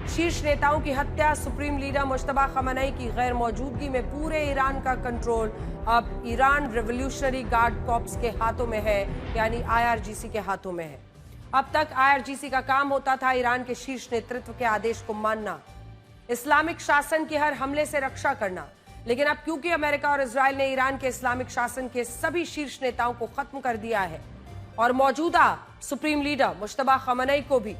शीर्ष नेताओं की हत्या, सुप्रीम लीडर मुश्तबा खamenei की गैर मौजूदगी में पूरे ईरान का कंट्रोल अब ईरान रेवोल्यूशनरी गार्ड कॉर्प्स के हाथों में है, यानी IRGC के हाथों में है। अब तक IRGC का काम होता था ईरान के शीर्ष नेतृत्व के आदेश को मानना, इस्लामिक शासन की हर हमले से रक्षा करना, लेकिन अब क्योंकि अमेरिका और इजराइल ने ईरान के इस्लामिक शासन के सभी शीर्ष नेताओं को खत्म कर दिया है और मौजूदा सुप्रीम लीडर मुश्तबा खamenei को भी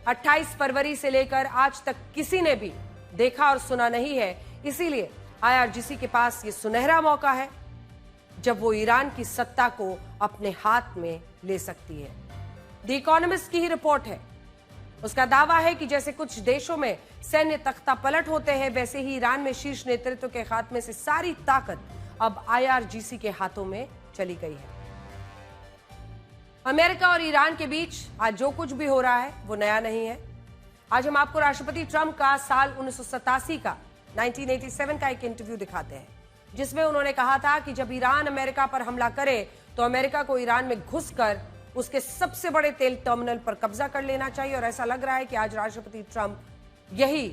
28 फरवरी से लेकर आज तक किसी ने भी देखा और सुना नहीं है, इसीलिए IRGC के पास ये सुनहरा मौका है जब वो ईरान की सत्ता को अपने हाथ में ले सकती है। द इकोनॉमिस्ट की ही रिपोर्ट है, उसका दावा है कि जैसे कुछ देशों में सैन्य तख्ता पलट होते हैं वैसे ही ईरान में शीर्ष नेतृत्व के खात्मे से सारी ताकत अब IRGC के हाथों में चली गई है। अमेरिका और ईरान के बीच आज जो कुछ भी हो रहा है वो नया नहीं है। आज हम आपको राष्ट्रपति ट्रंप का साल 1987 का 1987 का एक इंटरव्यू दिखाते हैं जिसमें उन्होंने कहा था कि जब ईरान अमेरिका पर हमला करे तो अमेरिका को ईरान में घुसकर उसके सबसे बड़े तेल टर्मिनल पर कब्जा कर लेना चाहिए और ऐसा लग रहा है कि आज राष्ट्रपति ट्रंप यही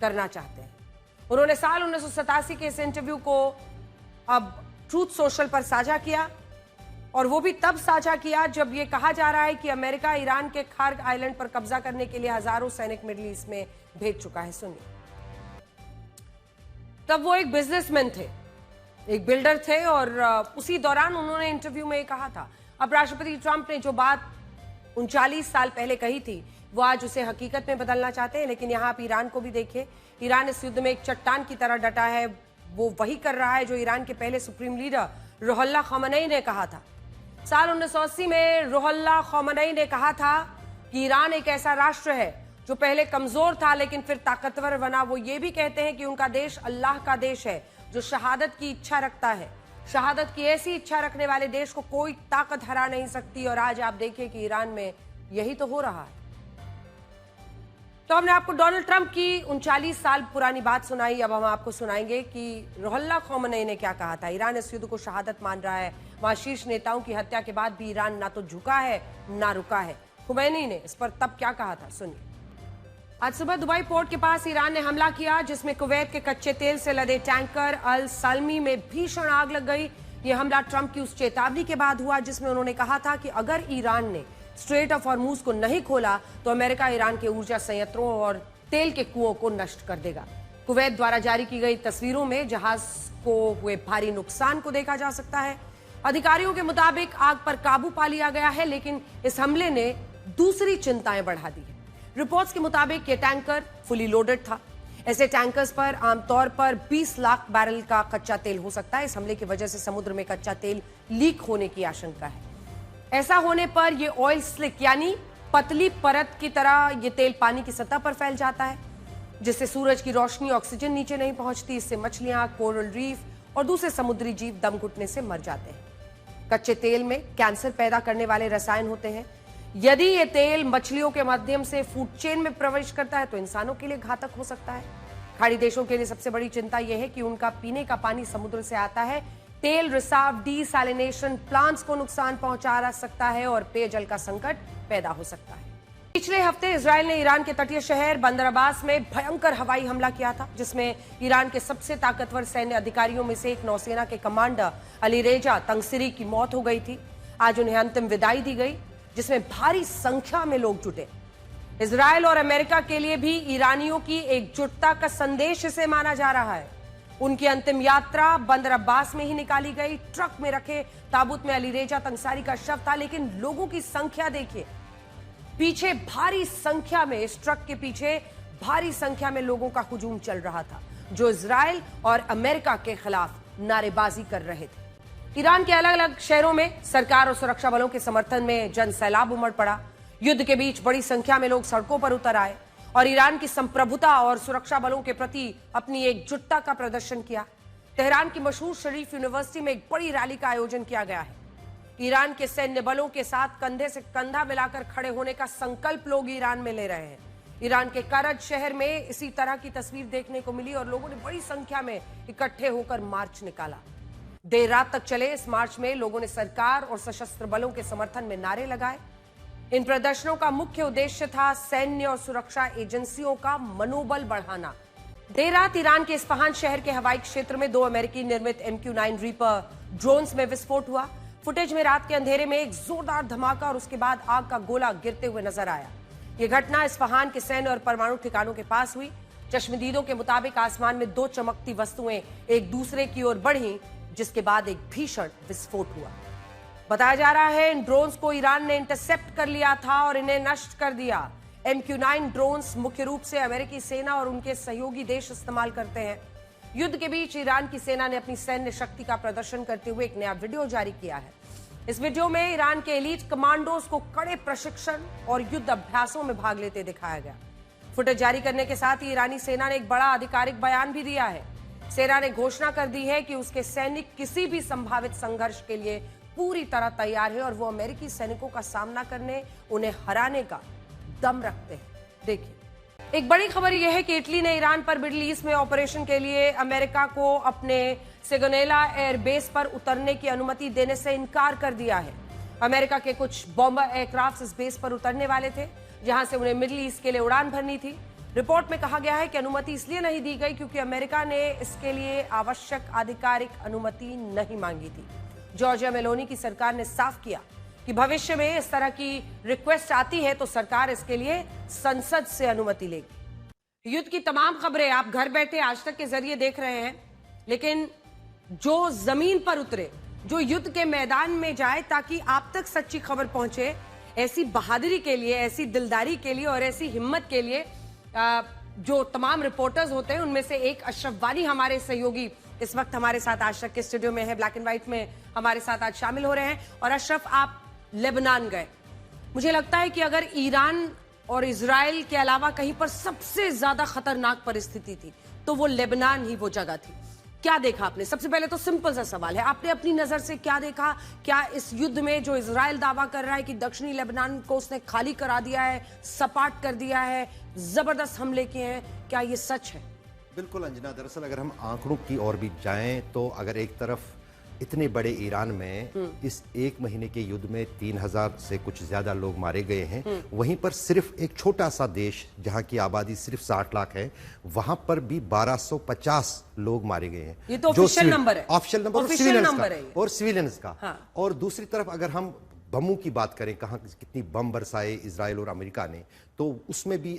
करना चाहते हैं। उन्होंने साल 1987 के इस इंटरव्यू को अब ट्रूथ सोशल पर साझा किया और वो भी तब साझा किया जब ये कहा जा रहा है कि अमेरिका ईरान के खार्ग आइलैंड पर कब्जा करने के लिए हजारों सैनिक मिडिल ईस्ट में भेज चुका है। सुनिए, तब वो एक बिजनेसमैन थे, एक बिल्डर थे और उसी दौरान उन्होंने इंटरव्यू में कहा था। अब राष्ट्रपति ट्रंप ने जो बात 39 साल पहले कही थी वो आज उसे हकीकत में बदलना चाहते हैं, लेकिन यहाँ आप ईरान को भी देखिए। ईरान इस युद्ध में एक चट्टान की तरह डटा है, वो वही कर रहा है जो ईरान के पहले सुप्रीम लीडर रुहोल्लाह खamenei ने कहा था। साल 1980 में रुहोल्लाह खamenei ने कहा था कि ईरान एक ऐसा राष्ट्र है जो पहले कमजोर था लेकिन फिर ताकतवर बना। वो ये भी कहते हैं कि उनका देश अल्लाह का देश है जो शहादत की इच्छा रखता है। शहादत की ऐसी इच्छा रखने वाले देश को कोई ताकत हरा नहीं सकती और आज आप देखिए कि ईरान में यही तो हो रहा है। तो हमने आपको डोनाल्ड ट्रंप की 39 साल पुरानी बात सुनाई, अब हम आपको सुनाएंगे कि रुहोल्लाह खamenei ने क्या कहा था। ईरान इस युद्ध को शहादत मान रहा है। वहां शीर्ष नेताओं की हत्या के बाद भी ईरान ना तो झुका है ना रुका है। खamenei ने इस पर तब क्या कहा था, सुनिए। आज सुबह दुबई पोर्ट के पास ईरान ने हमला किया जिसमें कुवैत के कच्चे तेल से लदे टैंकर अल सलमी में भीषण आग लग गई। यह हमला ट्रंप की उस चेतावनी के बाद हुआ जिसमें उन्होंने कहा था कि अगर ईरान ने स्ट्रेट ऑफ हॉर्मूज को नहीं खोला तो अमेरिका ईरान के ऊर्जा संयंत्रों और तेल के कुओं को नष्ट कर देगा। कुवैत द्वारा जारी की गई तस्वीरों में जहाज को हुए भारी नुकसान को देखा जा सकता है। अधिकारियों के मुताबिक आग पर काबू पा लिया गया है, लेकिन इस हमले ने दूसरी चिंताएं बढ़ा दी है। रिपोर्ट्स के मुताबिक ये टैंकर फुली लोडेड था। ऐसे टैंकर्स पर आमतौर पर 20 लाख बैरल का कच्चा तेल हो सकता है। इस हमले की वजह से समुद्र में कच्चा तेल लीक होने की आशंका है। ऐसा होने पर ये ऑयल स्लिक यानी पतली परत की तरह ये तेल पानी की सतह पर फैल जाता है जिससे सूरज की रोशनी ऑक्सीजन नीचे नहीं पहुंचती। इससे मछलियां, कोरल रीफ और दूसरे समुद्री जीव दम घुटने से मर जाते हैं। कच्चे तेल में कैंसर पैदा करने वाले रसायन होते हैं। यदि ये तेल मछलियों के माध्यम से फूड चेन में प्रवेश करता है तो इंसानों के लिए घातक हो सकता है। खाड़ी देशों के लिए सबसे बड़ी चिंता यह है कि उनका पीने का पानी समुद्र से आता है। तेल रिसाव डीसैलिनेशन प्लांट्स को नुकसान पहुंचा सकता है और पेयजल का संकट पैदा हो सकता है। पिछले हफ्ते इजराइल ने ईरान के तटीय शहर बंदर अब्बास में भयंकर हवाई हमला किया था जिसमें ईरान के सबसे ताकतवर सैन्य अधिकारियों में से एक नौसेना के कमांडर अलीरेजा तंगसिरी की मौत हो गई थी। आज उन्हें अंतिम विदाई दी गई जिसमें भारी संख्या में लोग जुटे। इजराइल और अमेरिका के लिए भी ईरानियों की एकजुटता का संदेश इसे माना जा रहा है। उनकी अंतिम यात्रा बंदर अब्बास में ही निकाली गई। ट्रक में रखे ताबूत में अलीरेजा तंगसारी का शव था, लेकिन लोगों की संख्या देखिए, पीछे भारी संख्या में, इस ट्रक के पीछे भारी संख्या में लोगों का हुजूम चल रहा था जो इजराइल और अमेरिका के खिलाफ नारेबाजी कर रहे थे। ईरान के अलग अलग शहरों में सरकार और सुरक्षा बलों के समर्थन में जन सैलाब उमड़ पड़ा। युद्ध के बीच बड़ी संख्या में लोग सड़कों पर उतर आए और ईरान की संप्रभुता और सुरक्षा बलों के प्रति अपनी एकजुटता का प्रदर्शन किया। तेहरान की मशहूर शरीफ यूनिवर्सिटी में एक बड़ी रैली का आयोजन किया गया है। ईरान के सैन्य बलों के साथ कंधे से कंधा मिलाकर खड़े होने का संकल्प लोग ईरान में ले रहे हैं। ईरान के करज शहर में इसी तरह की तस्वीर देखने को मिली और लोगों ने बड़ी संख्या में इकट्ठे होकर मार्च निकाला। देर रात तक चले इस मार्च में लोगों ने सरकार और सशस्त्र बलों के समर्थन में नारे लगाए। इन प्रदर्शनों का मुख्य उद्देश्य था सैन्य और सुरक्षा एजेंसियों का मनोबल बढ़ाना। देर रात ईरान के इस्फहान शहर के हवाई क्षेत्र में 2 अमेरिकी निर्मित MQ-9 रीपर ड्रोन्स में विस्फोट हुआ। फुटेज में रात के अंधेरे में एक जोरदार धमाका और उसके बाद आग का गोला गिरते हुए नजर आया। यह घटना इस्फहान के सैन्य और परमाणु ठिकानों के पास हुई। चश्मदीदों के मुताबिक आसमान में 2 चमकती वस्तुएं एक दूसरे की ओर बढ़ी, जिसके बाद एक भीषण विस्फोट हुआ। बताया जा रहा है इन ड्रोन्स को ईरान ने इंटरसेप्ट कर लिया था और इन्हें नष्ट कर दिया। MQ-9 ड्रोन्स मुख्य रूप से अमेरिकी सेना और उनके सहयोगी देश इस्तेमाल करते हैं। युद्ध के बीच ईरान की सेना ने अपनी सैन्य शक्ति का प्रदर्शन करते हुए एक नया वीडियो जारी किया है। इस वीडियो में ईरान के एलीट कमांडोज को कड़े प्रशिक्षण और युद्ध अभ्यासों में भाग लेते दिखाया गया। फुटेज जारी करने के साथ ही ईरानी सेना ने एक बड़ा आधिकारिक बयान भी दिया है। सेना ने घोषणा कर दी है कि उसके सैनिक किसी भी संभावित संघर्ष के लिए पूरी तरह तैयार है और वो अमेरिकी सैनिकों का सामना करने, उन्हें हराने का दम रखते हैं। देखिए, एक बड़ी खबर यह है कि इटली ने ईरान पर मिडिल ईस्ट में ऑपरेशन के लिए अमेरिका को अपने सिगोनेला एयरबेस पर उतरने की अनुमति देने से इनकार कर दिया है। अमेरिका के कुछ बॉम्बर एयरक्राफ्ट इस बेस पर उतरने वाले थे, जहां से उन्हें मिडिल ईस्ट के लिए उड़ान भरनी थी। रिपोर्ट में कहा गया है कि अनुमति इसलिए नहीं दी गई क्योंकि अमेरिका ने इसके लिए आवश्यक आधिकारिक अनुमति नहीं मांगी थी। जॉर्जिया मेलोनी की सरकार ने साफ किया कि भविष्य में इस तरह की रिक्वेस्ट आती है तो सरकार इसके लिए संसद से अनुमति लेगी। युद्ध की तमाम खबरें आप घर बैठे आज तक के जरिए देख रहे हैं, लेकिन जो जमीन पर उतरे, जो युद्ध के मैदान में जाए ताकि आप तक सच्ची खबर पहुंचे, ऐसी बहादुरी के लिए, ऐसी दिलदारी के लिए और ऐसी हिम्मत के लिए जो तमाम रिपोर्टर्स होते हैं, उनमें से एक अशरफ वानी हमारे सहयोगी इस वक्त हमारे साथ आज तक के स्टूडियो में है, ब्लैक एंड व्हाइट में हमारे साथ आज शामिल हो रहे हैं। और अशरफ, आप लेबनान गए, मुझे लगता है कि अगर ईरान और इजराइल के अलावा कहीं पर सबसे ज्यादा खतरनाक परिस्थिति थी तो वो लेबनान ही वो जगह थी। क्या देखा आपने? सबसे पहले तो सिंपल सा सवाल है, आपने अपनी नजर से क्या देखा? क्या इस युद्ध में जो इजराइल दावा कर रहा है कि दक्षिणी लेबनान को उसने खाली करा दिया है, सपाट कर दिया है, जबरदस्त हमले किए हैं, क्या ये सच है? बिल्कुल अंजना, दरअसल अगर हम आंकड़ों की ओर भी जाएं तो अगर एक तरफ इतने बड़े ईरान में इस 1 महीने के युद्ध में 3000 से कुछ ज्यादा लोग मारे गए हैं, वहीं पर सिर्फ एक छोटा सा देश जहां की आबादी सिर्फ 60 लाख है, वहां पर भी 1250 लोग मारे गए हैं। ये तो ऑफिशियल नंबर है, ऑफिशियल नंबर और सिविलियंस का। हाँ। और दूसरी तरफ अगर हम बमों की बात करें, कहाँ कितनी बम बरसाए इजराइल और अमेरिका ने, तो उसमें भी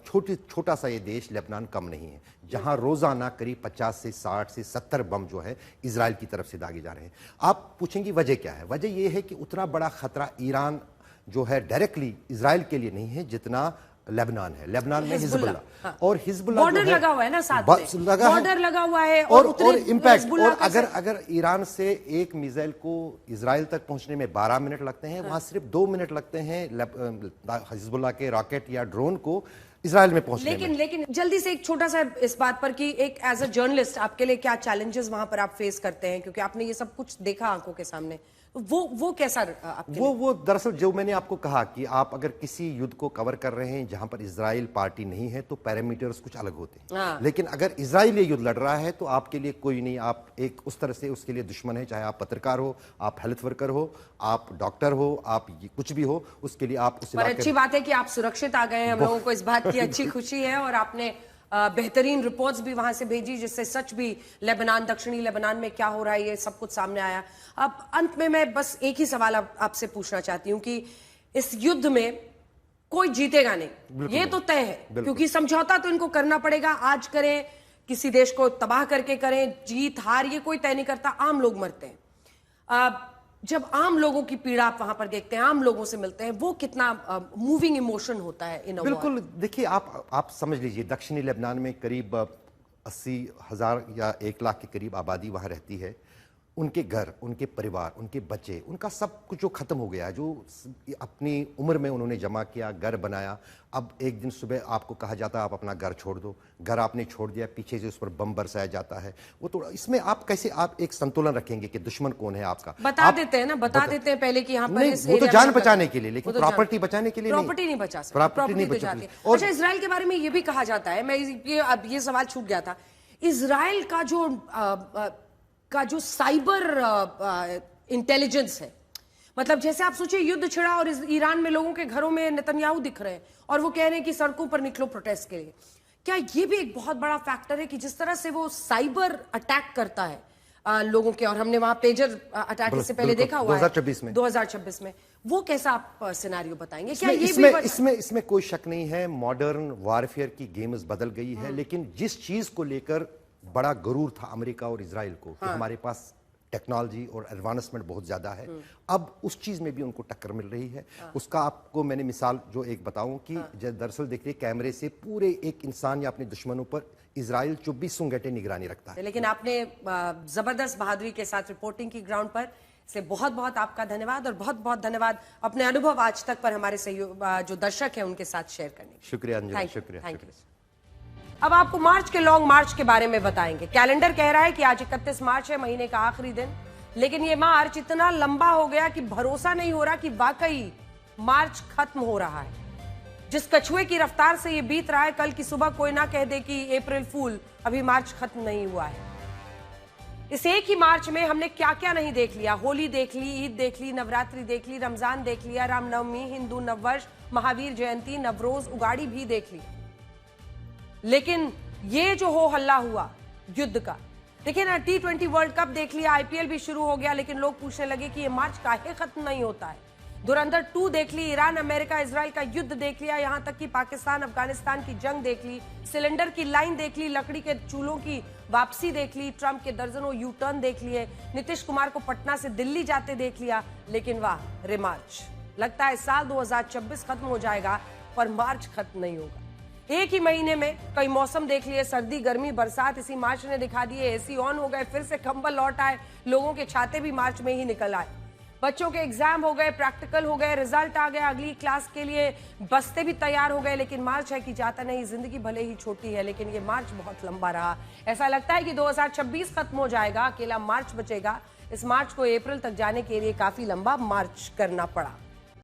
छोटा सा ये देश लेबनान कम नहीं है, जहां रोजाना करीब 50 से 60 से 70 बम जो है इजराइल की तरफ से दागे जा रहे हैं। आप पूछेंगे वजह क्या है? वजह यह है कि उतना बड़ा खतरा ईरान जो है डायरेक्टली इजराइल के लिए नहीं है जितना लेबनान है। लेबनान में हिजबुल्लाह, हाँ। और हिजबुल्लाह बॉर्डर लगा हुआ है ना, साथ में बॉर्डर लगा हुआ है और इम्पैक्ट। और अगर ईरान से एक मिसाइल को इजराइल तक पहुंचने में 12 मिनट लगते हैं, वहां सिर्फ 2 मिनट लगते हैं हिजबुल्लाह के रॉकेट या ड्रोन को इजराइल में पहुंचने में। लेकिन जल्दी से एक छोटा सा इस बात पर कि एक एज अ जर्नलिस्ट आपके लिए क्या चैलेंजेस वहां पर आप फेस करते हैं, क्योंकि आपने ये सब कुछ देखा आंखों के सामने, वो कैसा आपके लिए? वो दरअसल जो मैंने आपको कहा कि आप अगर किसी युद्ध को कवर कर रहे हैं जहां पर इजराइल पार्टी नहीं है तो पैरामीटर्स कुछ अलग होते हैं। हाँ। लेकिन अगर इजराइल ये युद्ध लड़ रहा है तो आपके लिए कोई नहीं, आप एक उस तरह से उसके लिए दुश्मन है, चाहे आप पत्रकार हो, आप हेल्थ वर्कर हो, आप डॉक्टर हो, आप कुछ भी हो, उसके लिए आप उस पर अच्छी बात है कि आप सुरक्षित आ गए हैं, हम लोगों को इस बात की अच्छी खुशी है। और आपने बेहतरीन रिपोर्ट्स भी वहां से भेजी जिससे सच भी लेबनान, दक्षिणी लेबनान में क्या हो रहा है ये सब कुछ सामने आया। अब अंत में मैं बस एक ही सवाल आपसे पूछना चाहती हूं कि इस युद्ध में कोई जीतेगा नहीं, ये तो तय है, क्योंकि समझौता तो इनको करना पड़ेगा। आज करें, किसी देश को तबाह करके करें, जीत हार ये कोई तय नहीं करता, आम लोग मरते हैं। जब आम लोगों की पीड़ा आप वहां पर देखते हैं, आम लोगों से मिलते हैं, वो कितना मूविंग इमोशन होता है इन बिल्कुल। देखिए, आप समझ लीजिए दक्षिणी लेबनान में करीब 80,000 या 1 लाख के करीब आबादी वहां रहती है। उनके घर, उनके परिवार, उनके बच्चे, उनका सब कुछ जो खत्म हो गया, जो अपनी उम्र में उन्होंने जमा किया, घर बनाया, अब एक दिन सुबह आपको कहा जाता है आप अपना घर छोड़ दो। घर आपने छोड़ दिया, पीछे से उस पर बम बरसाया जाता है। वो तो इसमें आप कैसे आप एक संतुलन रखेंगे कि दुश्मन कौन है आपका? बता देते हैं ना, बता देते हैं पहले कि यहाँ पर नहीं, वो तो जान बचाने के लिए, लेकिन प्रॉपर्टी बचाने के लिए प्रॉपर्टी नहीं बचा सकते, प्रॉपर्टी नहीं तो बचा जाती है। सकते। अच्छा, इजराइल के बारे में ये भी कहा जाता है, मैं अब ये सवाल छूट गया था, इजराइल का जो साइबर इंटेलिजेंस है, मतलब जैसे आप सोचिए युद्ध छिड़ा और ईरान में लोगों के घरों में नेतन्याहू दिख रहे हैं और वो कह रहे हैं कि सड़कों पर निकलो प्रोटेस्ट के लिए। क्या ये भी एक बहुत बड़ा फैक्टर है कि जिस तरह से वो साइबर अटैक करता है लोगों के, और हमने वहां पेजर अटैक से पहले देखा हुआ है 2026 में, वो कैसा आप सिनेरियो बताएंगे? क्या ये इसमें कोई शक नहीं है, मॉडर्न वॉरफेयर की गेम्स बदल गई है, लेकिन जिस चीज को लेकर बड़ा गरूर था अमेरिका और इजराइल को कि हमारे पास टेक्नोलॉजी और एडवांसमेंट बहुत ज्यादा है, अब उस चीज में भी उनको टक्कर मिल रही है। उसका आपको मैंने मिसाल जो एक बताऊं कि दरअसल देखिए, कैमरे से पूरे एक इंसान या अपने दुश्मनों पर इजराइल 24 घंटे निगरानी रखता है। लेकिन आपने जबरदस्त बहादुरी के साथ रिपोर्टिंग की ग्राउंड पर, से बहुत बहुत आपका धन्यवाद, और बहुत बहुत धन्यवाद अपने अनुभव आज तक पर हमारे जो दर्शक हैं उनके साथ शेयर करने के। शुक्रिया अंजलि, शुक्रिया। अब आपको मार्च के लॉन्ग मार्च के बारे में बताएंगे। कैलेंडर कह रहा है कि आज 31 मार्च है, महीने का आखिरी दिन, लेकिन ये मार्च इतना लंबा हो गया कि भरोसा नहीं हो रहा कि वाकई मार्च खत्म हो रहा है। जिस कछुए की रफ्तार से ये बीत रहा है, कल की सुबह कोई ना कह दे कि अप्रैल फूल, अभी मार्च खत्म नहीं हुआ है। इस एक ही मार्च में हमने क्या क्या नहीं देख लिया। होली देख ली, ईद देख ली, नवरात्रि देख ली, रमजान देख लिया, रामनवमी, हिंदू नववर्ष, महावीर जयंती, नवरोज, उगाड़ी भी देख ली। लेकिन ये जो हो हल्ला हुआ युद्ध का, देखिए ना, T20 वर्ल्ड कप देख लिया, IPL भी शुरू हो गया, लेकिन लोग पूछने लगे कि ये मार्च काहे खत्म नहीं होता है। धुरंधर 2 देख ली, ईरान अमेरिका इजराइल का युद्ध देख लिया, यहां तक कि पाकिस्तान अफगानिस्तान की जंग देख ली, सिलेंडर की लाइन देख ली, लकड़ी के चूल्हों की वापसी देख ली, ट्रंप के दर्जनों यू टर्न देख लिए, नीतीश कुमार को पटना से दिल्ली जाते देख लिया। लेकिन वाह रे मार्च, लगता है साल 2026 खत्म हो जाएगा पर मार्च खत्म नहीं होगा। एक ही महीने में कई मौसम देख लिए, सर्दी, गर्मी, बरसात इसी मार्च ने दिखा दिए। एसी ऑन हो गए, फिर से कंबल लौट आए, लोगों के छाते भी मार्च में ही निकल आए। बच्चों के एग्जाम हो गए, प्रैक्टिकल हो गए, रिजल्ट आ गया, अगली क्लास के लिए बस्ते भी तैयार हो गए। लेकिन मार्च है कि जाता नहीं, जिंदगी भले ही छोटी है लेकिन ये मार्च बहुत लंबा रहा। ऐसा लगता है कि 2026 खत्म हो जाएगा, अकेला मार्च बचेगा। इस मार्च को अप्रैल तक जाने के लिए काफी लंबा मार्च करना पड़ा।